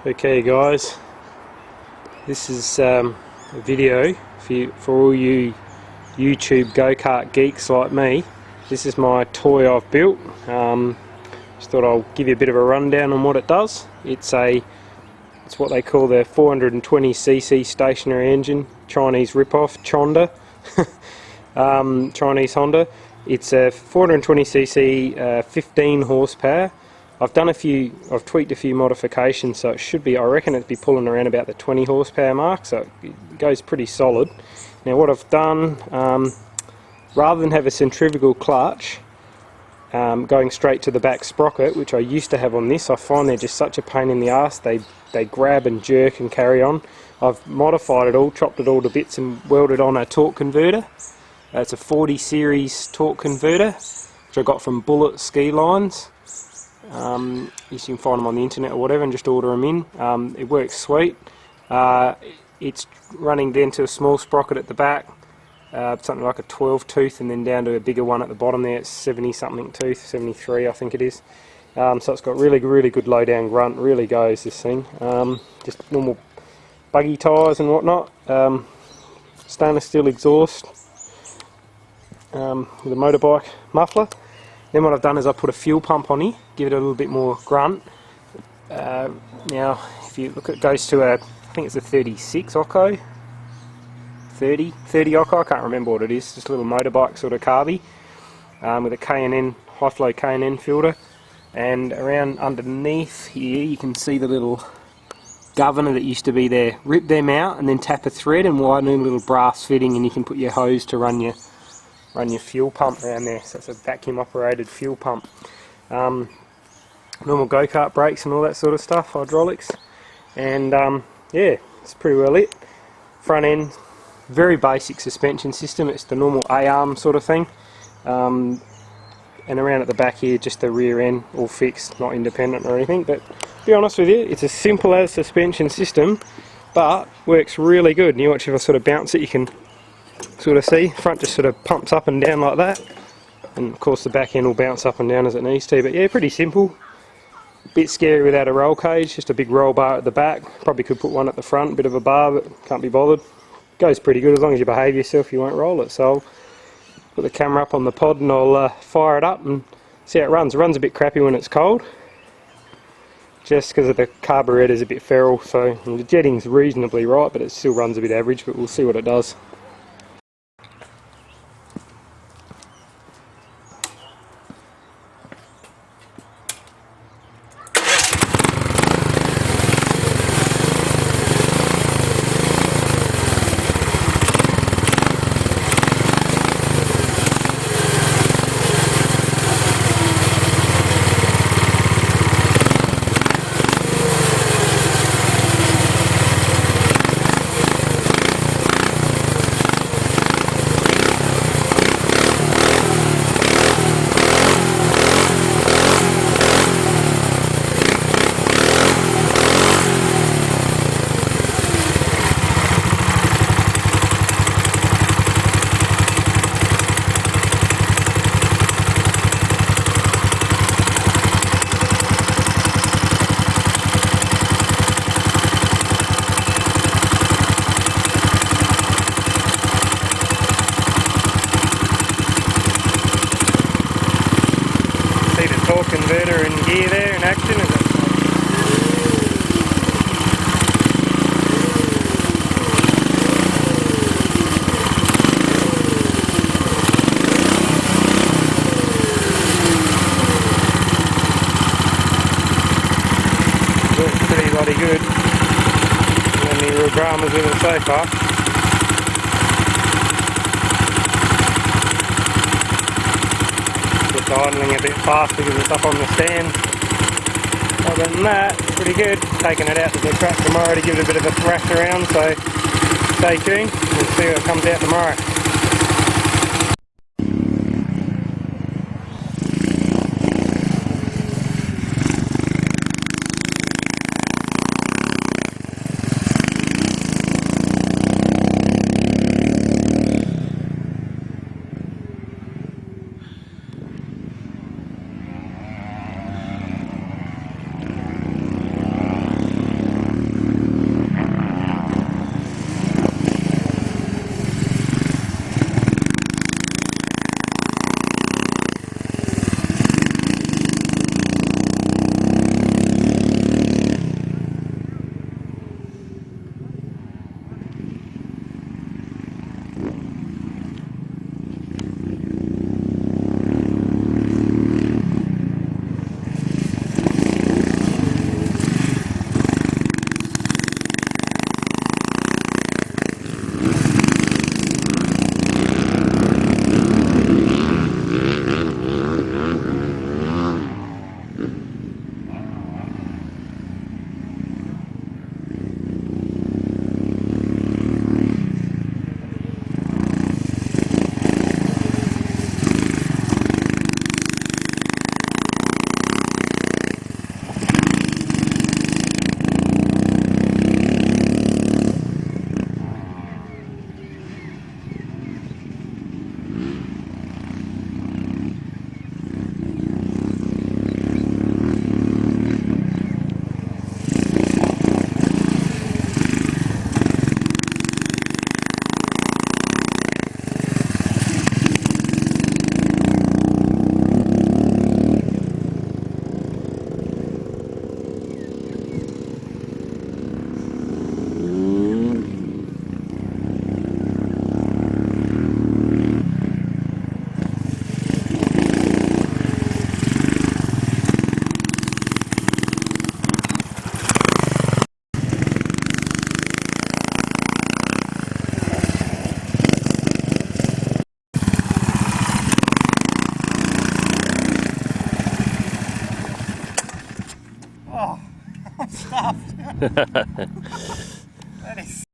Okay guys, this is a video for all you YouTube go-kart geeks like me. This is my toy I've built. Just thought I'll give you a bit of a rundown on what it does. It's what they call the 420cc stationary engine, Chinese rip-off, Chonda, Chinese Honda. It's a 420cc, 15 horsepower. I've tweaked a few modifications, so it should be, I reckon it'd be pulling around about the 20 horsepower mark, so it goes pretty solid. Now what I've done, rather than have a centrifugal clutch going straight to the back sprocket, which I used to have on this, I find they're just such a pain in the arse. They grab and jerk and carry on. I've modified it all, chopped it all to bits and welded on a torque converter. It's a 40 series torque converter, which I got from Bullet Ski Lines. You can find them on the internet or whatever and just order them in. It works sweet. It's running then to a small sprocket at the back, something like a 12 tooth, and then down to a bigger one at the bottom there. It's 70 something tooth, 73 I think it is. So it's got really good low down grunt, really goes this thing. Just normal buggy tyres and whatnot. Stainless steel exhaust with a motorbike muffler. Then what I've done is I put a fuel pump on here, give it a little bit more grunt. Now if you look, it goes to I think it's a 36 Occo, 30 Occo, I can't remember what it is, just a little motorbike sort of carby, with a K&N, high flow K&N filter. And around underneath here you can see the little governor that used to be there. Rip them out and then tap a thread and widen a little brass fitting, and you can put your hose to run your fuel pump around there. So it's a vacuum operated fuel pump. Normal go-kart brakes and all that sort of stuff, hydraulics, and yeah, it's pretty well it. Front end, very basic suspension system. It's the normal A-arm sort of thing, and around at the back here just the rear end all fixed, not independent or anything. But to be honest with you, it's as simple as suspension system, but works really good. And you watch, if I sort of bounce it, you can sort of see front just sort of pumps up and down like that, and of course the back end will bounce up and down as it needs to. But yeah, pretty simple. Bit scary without a roll cage, just a big roll bar at the back. Probably could put one at the front, bit of a bar, but can't be bothered. Goes pretty good as long as you behave yourself, you won't roll it. So I'll put the camera up on the pod and I'll fire it up and see how it runs. It runs a bit crappy when it's cold, just because of the carburetor is a bit feral, so the jetting's reasonably right, but it still runs a bit average, but we'll see what it does. Torque converter in gear there in action, is it? Works pretty bloody good. Not any real dramas with it so far. Idling a bit fast because it's up on the stand. Other than that, pretty good. Taking it out to the track tomorrow to give it a bit of a thrash around, so stay tuned. We'll see what comes out tomorrow. Oh, I'm stuffed. That is